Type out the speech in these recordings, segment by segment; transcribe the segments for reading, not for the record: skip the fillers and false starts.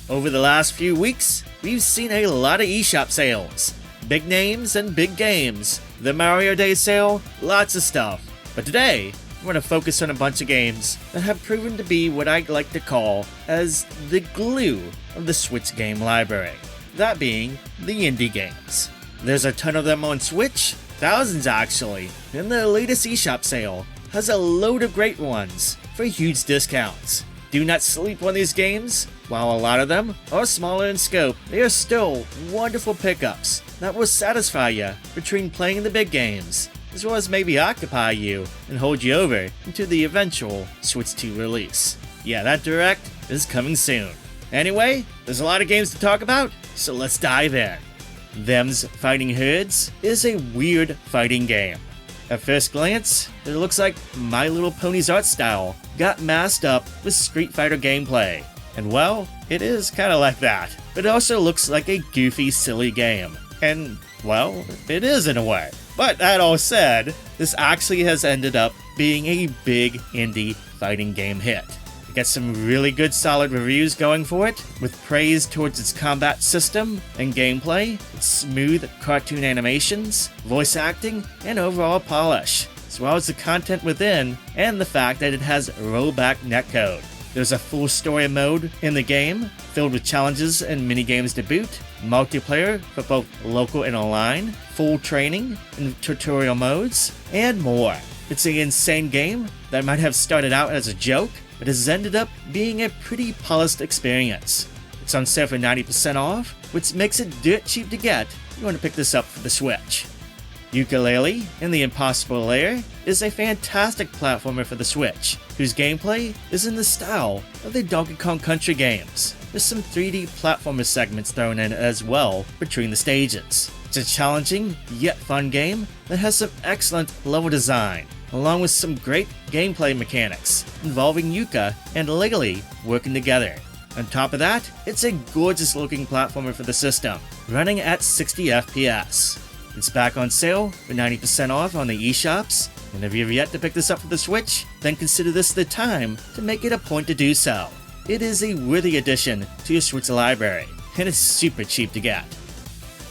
Over the last few weeks, we've seen a lot of eShop sales. Big names and big games. The Mario Day sale, lots of stuff. But today, I'm going to focus on a bunch of games that have proven to be what I like to call as the glue of the Switch game library. That being the indie games. There's a ton of them on Switch, thousands actually, and the latest eShop sale has a load of great ones for huge discounts. Do not sleep on these games. While a lot of them are smaller in scope, they are still wonderful pickups that will satisfy you between playing the big games, as well as maybe occupy you and hold you over into the eventual Switch 2 release. Yeah, that direct is coming soon. Anyway, there's a lot of games to talk about, so let's dive in. Them's Fighting Herds is a weird fighting game. At first glance, it looks like My Little Pony's art style got masked up with Street Fighter gameplay. And well, it is kinda like that. But it also looks like a goofy, silly game. And, well, it is in a way. But that all said, this actually has ended up being a big indie fighting game hit. It got some really good solid reviews going for it, with praise towards its combat system and gameplay, its smooth cartoon animations, voice acting, and overall polish, as well as the content within and the fact that it has rollback netcode. There's a full story mode in the game, filled with challenges and minigames to boot, multiplayer for both local and online, full training and tutorial modes, and more. It's an insane game that might have started out as a joke, but has ended up being a pretty polished experience. It's on sale for 90% off, which makes it dirt cheap to get if you want to pick this up for the Switch. Yooka-Laylee in the Impossible Lair is a fantastic platformer for the Switch, whose gameplay is in the style of the Donkey Kong Country games, with some 3D platformer segments thrown in as well between the stages. It's a challenging yet fun game that has some excellent level design, along with some great gameplay mechanics involving Yooka and Laylee working together. On top of that, it's a gorgeous looking platformer for the system, running at 60 FPS. It's back on sale for 90% off on the eShops, and if you've yet to pick this up for the Switch, then consider this the time to make it a point to do so. It is a worthy addition to your Switch library, and it's super cheap to get.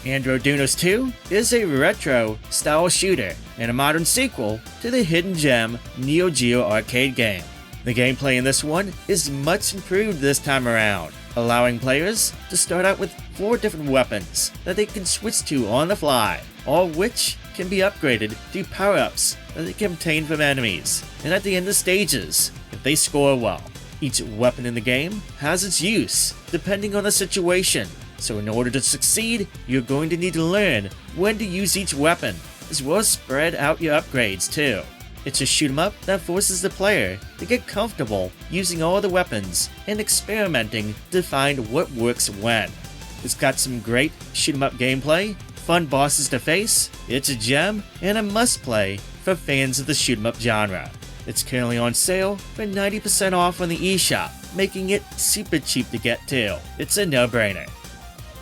Andro Dunos II is a retro-style shooter and a modern sequel to the hidden gem Neo Geo arcade game. The gameplay in this one is much improved this time around, allowing players to start out with 4 different weapons that they can switch to on the fly, all which can be upgraded to power-ups that they can obtain from enemies, and at the end of stages, if they score well. Each weapon in the game has its use, depending on the situation, so in order to succeed, you're going to need to learn when to use each weapon, as well as spread out your upgrades too. It's a shoot 'em up that forces the player to get comfortable using all the weapons and experimenting to find what works when. It's got some great shoot 'em up gameplay, fun bosses to face, it's a gem, and a must-play for fans of the shoot 'em up genre. It's currently on sale for 90% off on the eShop, making it super cheap to get too. It's a no-brainer.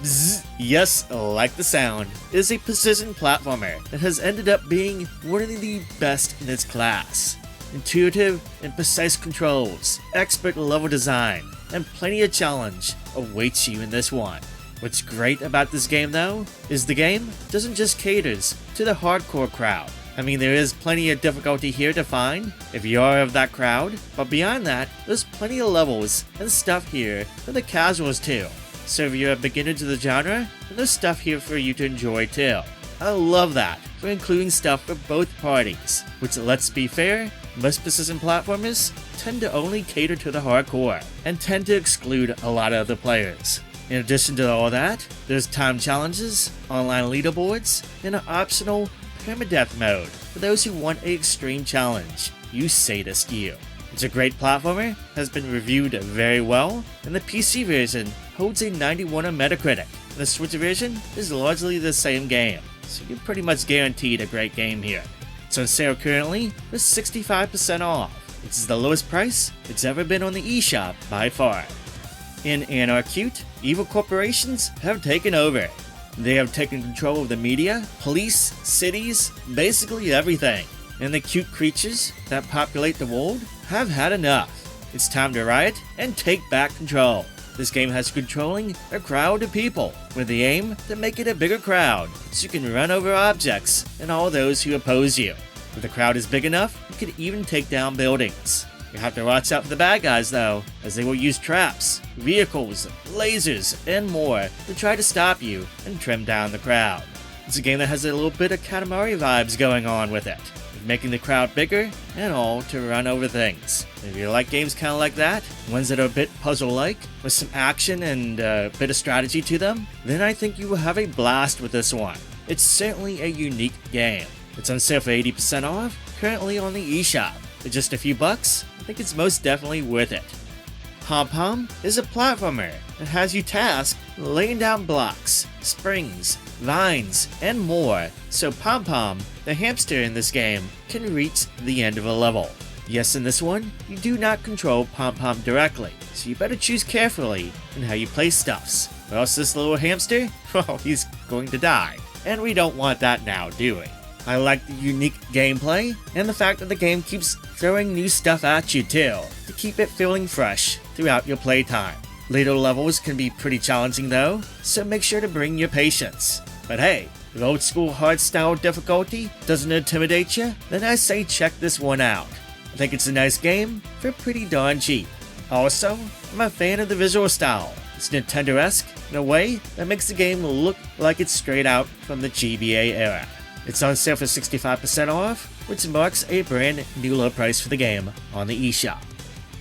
Bzz, yes, like the sound, is a precision platformer that has ended up being one of the best in its class. Intuitive and precise controls, expert level design, and plenty of challenge awaits you in this one. What's great about this game though, is the game doesn't just caters to the hardcore crowd. I mean, there is plenty of difficulty here to find if you are of that crowd, but beyond that, there's plenty of levels and stuff here for the casuals too. So if you're a beginner to the genre, then there's stuff here for you to enjoy too. I love that, for including stuff for both parties, which, let's be fair, most precision platformers tend to only cater to the hardcore, and tend to exclude a lot of other players. In addition to all that, there's time challenges, online leaderboards, and an optional permadeath mode for those who want an extreme challenge. You sadist you. It's a great platformer, has been reviewed very well, and the PC version holds a 91 on Metacritic. The Switch version is largely the same game, so you're pretty much guaranteed a great game here. It's on sale currently with 65% off, which is the lowest price it's ever been on the eShop by far. In Anarcute, evil corporations have taken over. They have taken control of the media, police, cities, basically everything. And the cute creatures that populate the world have had enough. It's time to riot and take back control. This game has you controlling a crowd of people, with the aim to make it a bigger crowd, so you can run over objects and all those who oppose you. If the crowd is big enough, you can even take down buildings. You have to watch out for the bad guys though, as they will use traps, vehicles, lasers, and more to try to stop you and trim down the crowd. It's a game that has a little bit of Katamari vibes going on with it, making the crowd bigger and all to run over things. If you like games kind of like that, ones that are a bit puzzle-like, with some action and a bit of strategy to them, then I think you will have a blast with this one. It's certainly a unique game. It's on sale for 80% off, currently on the eShop. For just a few bucks, I think it's most definitely worth it. Pompom is a platformer that has you tasked laying down blocks, springs, vines, and more, so Pompom, the hamster in this game, can reach the end of a level. Yes, in this one, you do not control Pompom directly, so you better choose carefully in how you place stuffs, or else this little hamster, well, he's going to die. And we don't want that now, do we? I like the unique gameplay, and the fact that the game keeps throwing new stuff at you too, to keep it feeling fresh throughout your playtime. Later levels can be pretty challenging though, so make sure to bring your patience. But hey, if old school hardstyle difficulty doesn't intimidate you, then I say check this one out. I think it's a nice game for pretty darn cheap. Also, I'm a fan of the visual style. It's Nintendo-esque in a way that makes the game look like it's straight out from the GBA era. It's on sale for 65% off, which marks a brand new low price for the game on the eShop.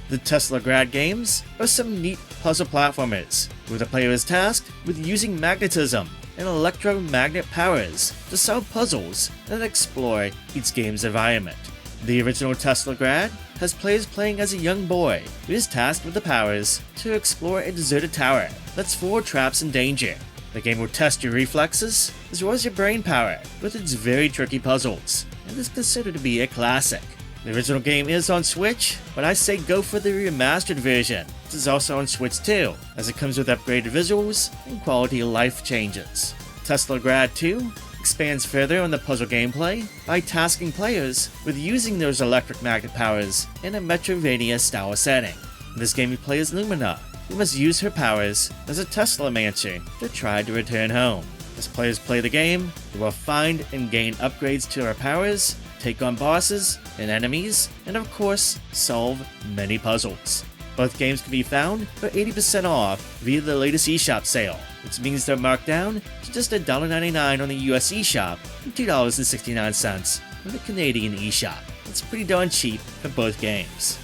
The Teslagrad games are some neat puzzle platformers, where the player is tasked with using magnetism and electromagnet powers to solve puzzles and explore each game's environment. The original Teslagrad has players playing as a young boy who is tasked with the powers to explore a deserted tower that's full of traps and danger. The game will test your reflexes as well as your brain power with its very tricky puzzles, and is considered to be a classic. The original game is on Switch, but I say go for the remastered version, which is also on Switch too, as it comes with upgraded visuals and quality of life changes. Teslagrad 2 expands further on the puzzle gameplay by tasking players with using those electric magnet powers in a Metroidvania style setting. In this game you play as Lumina, who must use her powers as a Teslamancer to try to return home. As players play the game, they will find and gain upgrades to her powers, take on bosses and enemies, and of course, solve many puzzles. Both games can be found for 80% off via the latest eShop sale, which means they're marked down to just $1.99 on the US eShop and $2.69 on the Canadian eShop. That's pretty darn cheap for both games.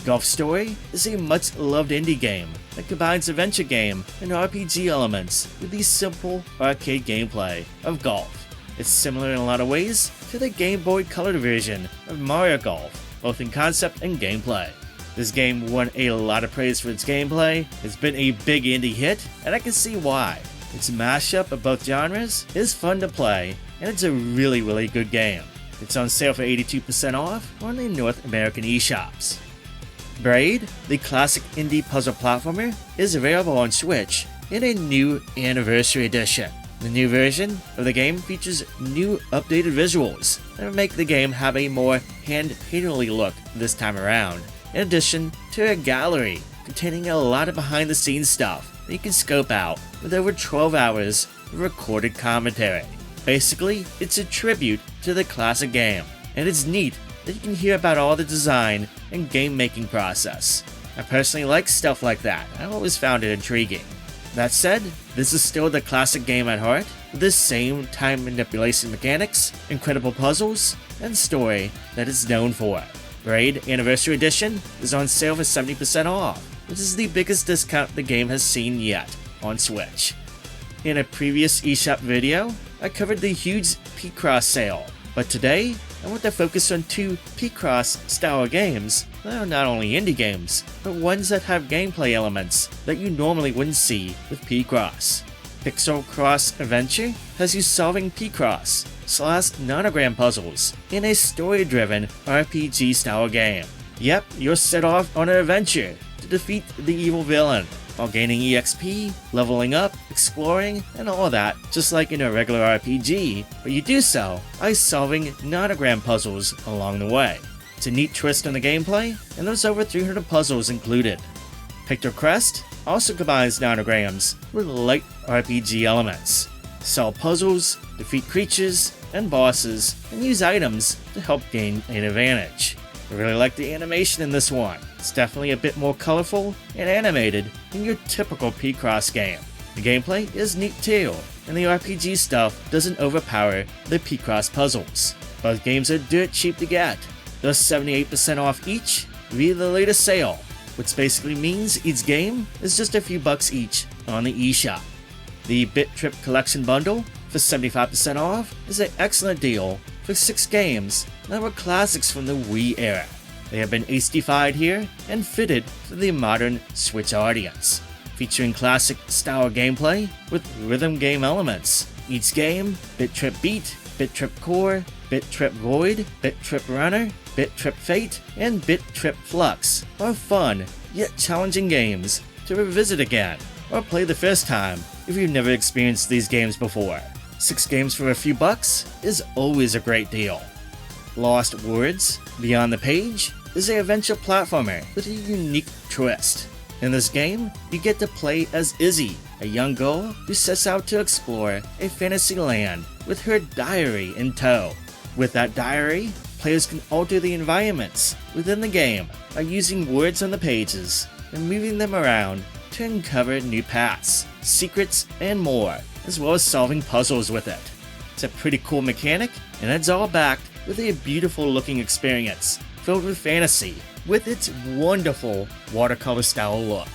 Golf Story is a much-loved indie game that combines adventure game and RPG elements with the simple arcade gameplay of golf. It's similar in a lot of ways to the Game Boy Color version of Mario Golf, both in concept and gameplay. This game won a lot of praise for its gameplay, it's been a big indie hit, and I can see why. Its mashup of both genres is fun to play, and it's a really good game. It's on sale for 82% off on the North American eShops. Braid, the classic indie puzzle platformer, is available on Switch in a new Anniversary Edition. The new version of the game features new updated visuals that make the game have a more hand-painterly look this time around, in addition to a gallery containing a lot of behind-the-scenes stuff that you can scope out with over 12 hours of recorded commentary. Basically, it's a tribute to the classic game, and it's neat that you can hear about all the design and game-making process. I personally like stuff like that. I always found it intriguing. That said, this is still the classic game at heart, with the same time manipulation mechanics, incredible puzzles, and story that it's known for. Braid Anniversary Edition is on sale for 70% off, which is the biggest discount the game has seen yet on Switch. In a previous eShop video, I covered the huge P-Cross sale, but today I want to focus on two P-Cross style games that are not only indie games, but ones that have gameplay elements that you normally wouldn't see with P-Cross. Pixel Cross Adventure has you solving P-Cross / nonogram puzzles in a story-driven RPG style game. Yep, you're set off on an adventure to defeat the evil villain, while gaining EXP, leveling up, exploring, and all that, just like in a regular RPG, but you do so by solving nonogram puzzles along the way. It's a neat twist on the gameplay, and there's over 300 puzzles included. PictoQuest also combines nanograms with light RPG elements. Solve puzzles, defeat creatures and bosses, and use items to help gain an advantage. I really like the animation in this one. It's definitely a bit more colorful and animated than your typical Picross game. The gameplay is neat too, and the RPG stuff doesn't overpower the Picross puzzles. Both games are dirt cheap to get. They're 78% off each via the latest sale, which basically means each game is just a few bucks each on the eShop. The BIT.TRIP Collection Bundle for 75% off is an excellent deal for 6 games that were classics from the Wii era. They have been HD-fied here and fitted for the modern Switch audience, featuring classic style gameplay with rhythm game elements. Each game, BIT.TRIP Beat, BIT.TRIP Core, BIT.TRIP Void, BIT.TRIP Runner, BIT.TRIP Fate, and BIT.TRIP Flux are fun yet challenging games to revisit again or play the first time if you've never experienced these games before. 6 games for a few bucks is always a great deal. Lost Words Beyond the Page is an adventure platformer with a unique twist. In this game, you get to play as Izzy, a young girl who sets out to explore a fantasy land with her diary in tow. With that diary, players can alter the environments within the game by using words on the pages and moving them around to uncover new paths, secrets, and more, as well as solving puzzles with it. It's a pretty cool mechanic, and it's all backed with a beautiful looking experience filled with fantasy with its wonderful watercolor style look.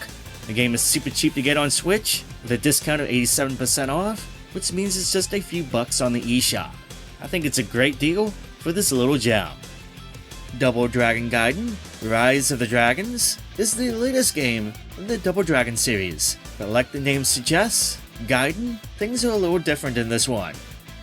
The game is super cheap to get on Switch with a discount of 87% off, which means it's just a few bucks on the eShop. I think it's a great deal for this little gem. Double Dragon Gaiden Rise of the Dragons is the latest game in the Double Dragon series, but like the name suggests, Gaiden, things are a little different in this one.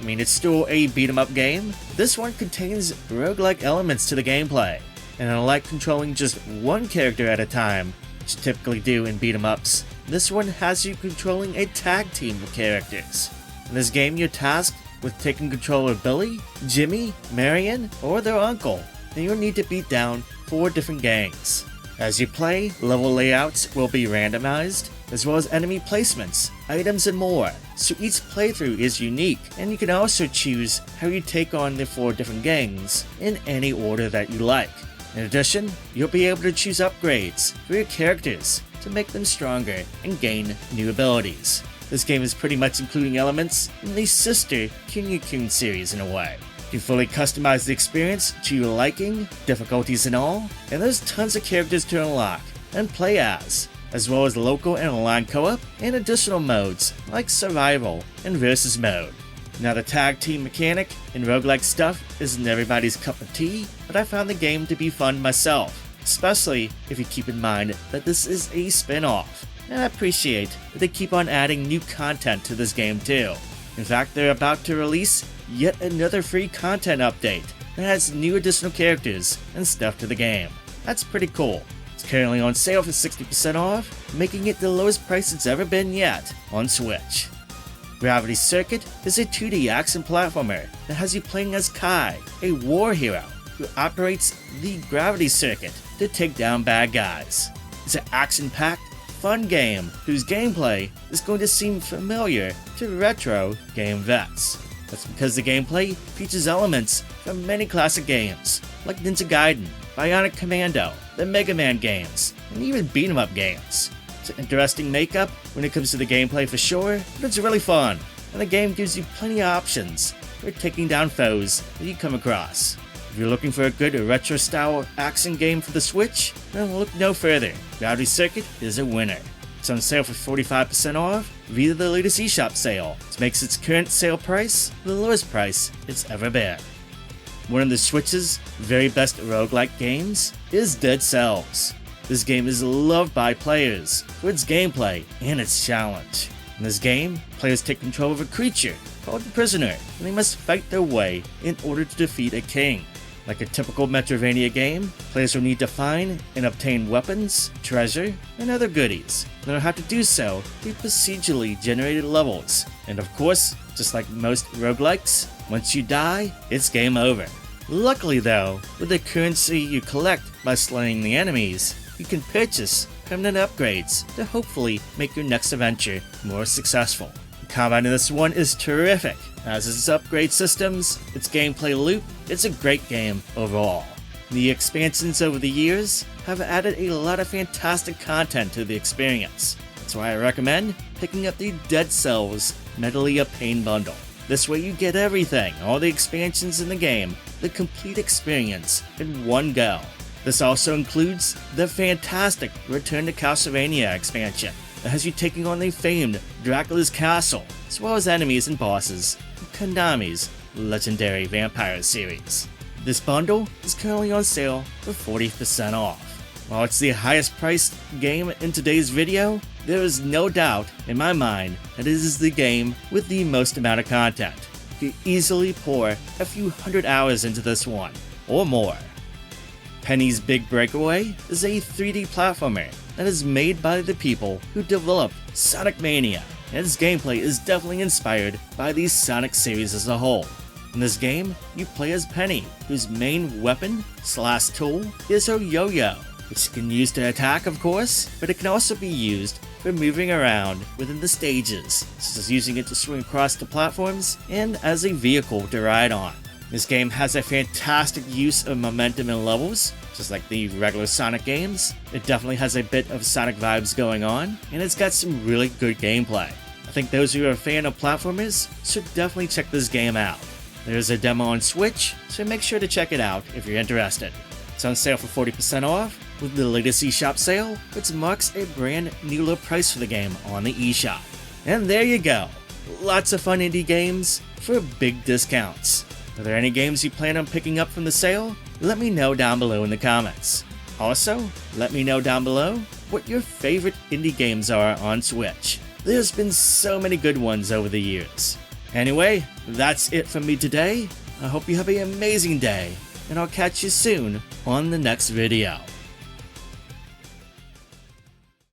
I mean, it's still a beat-em-up game. This one contains roguelike elements to the gameplay, and unlike controlling just one character at a time, which you typically do in beat-em-ups, this one has you controlling a tag team of characters. In this game, you're tasked with taking control of Billy, Jimmy, Marion, or their uncle, and you'll need to beat down 4 different gangs. As you play, level layouts will be randomized, as well as enemy placements, items, and more, so each playthrough is unique, and you can also choose how you take on the 4 different gangs in any order that you like. In addition, you'll be able to choose upgrades for your characters to make them stronger and gain new abilities. This game is pretty much including elements in the sister Kunio-kun series in a way. You fully customize the experience to your liking, difficulties and all, and there's tons of characters to unlock and play as well as local and online co-op and additional modes like survival and versus mode. Now the tag team mechanic and roguelike stuff isn't everybody's cup of tea, but I found the game to be fun myself, especially if you keep in mind that this is a spin-off. And I appreciate that they keep on adding new content to this game too. In fact, they're about to release yet another free content update that adds new additional characters and stuff to the game. That's pretty cool. It's currently on sale for 60% off, making it the lowest price it's ever been yet on Switch. Gravity Circuit is a 2D action platformer that has you playing as Kai, a war hero who operates the Gravity Circuit to take down bad guys. It's an action-packed, fun game whose gameplay is going to seem familiar to retro game vets. That's because the gameplay features elements from many classic games, like Ninja Gaiden, Bionic Commando, the Mega Man games, and even beat-em-up games. It's an interesting makeup when it comes to the gameplay for sure, but it's really fun, and the game gives you plenty of options for taking down foes that you come across. If you're looking for a good retro-style action game for the Switch, then look no further. Gravity Circuit is a winner. It's on sale for 45% off via the latest eShop sale, which makes its current sale price the lowest price it's ever been. One of the Switch's very best roguelike games is Dead Cells. This game is loved by players for its gameplay and its challenge. In this game, players take control of a creature called the Prisoner, and they must fight their way in order to defeat a king. Like a typical Metroidvania game, players will need to find and obtain weapons, treasure, and other goodies. They'll have to do so through procedurally generated levels. And of course, just like most roguelikes, once you die, it's game over. Luckily though, with the currency you collect by slaying the enemies, you can purchase permanent upgrades to hopefully make your next adventure more successful. The combat in this one is terrific, as its upgrade systems, its gameplay loop. It's a great game overall. The expansions over the years have added a lot of fantastic content to the experience. That's why I recommend picking up the Dead Cells Medley of Pain bundle. This way you get everything, all the expansions in the game, the complete experience in one go. This also includes the fantastic Return to Castlevania expansion that has you taking on the famed Dracula's Castle, as well as enemies and bosses from Konami's legendary Vampire series. This bundle is currently on sale for 40% off. While it's the highest priced game in today's video, there is no doubt in my mind that it is the game with the most amount of content. You can easily pour a few hundred hours into this one, or more. Penny's Big Breakaway is a 3D platformer that is made by the people who developed Sonic Mania, and its gameplay is definitely inspired by the Sonic series as a whole. In this game, you play as Penny, whose main weapon/tool is her yo-yo, which you can use to attack, of course, but it can also be used for moving around within the stages, such as using it to swing across the platforms and as a vehicle to ride on. This game has a fantastic use of momentum and levels, just like the regular Sonic games. It definitely has a bit of Sonic vibes going on, and it's got some really good gameplay. I think those who are a fan of platformers should definitely check this game out. There's a demo on Switch, so make sure to check it out if you're interested. It's on sale for 40% off with the latest eShop sale, which marks a brand new low price for the game on the eShop. And there you go. Lots of fun indie games for big discounts. Are there any games you plan on picking up from the sale? Let me know down below in the comments. Also, let me know down below what your favorite indie games are on Switch. There's been so many good ones over the years. Anyway, that's it from me today. I hope you have an amazing day, and I'll catch you soon on the next video.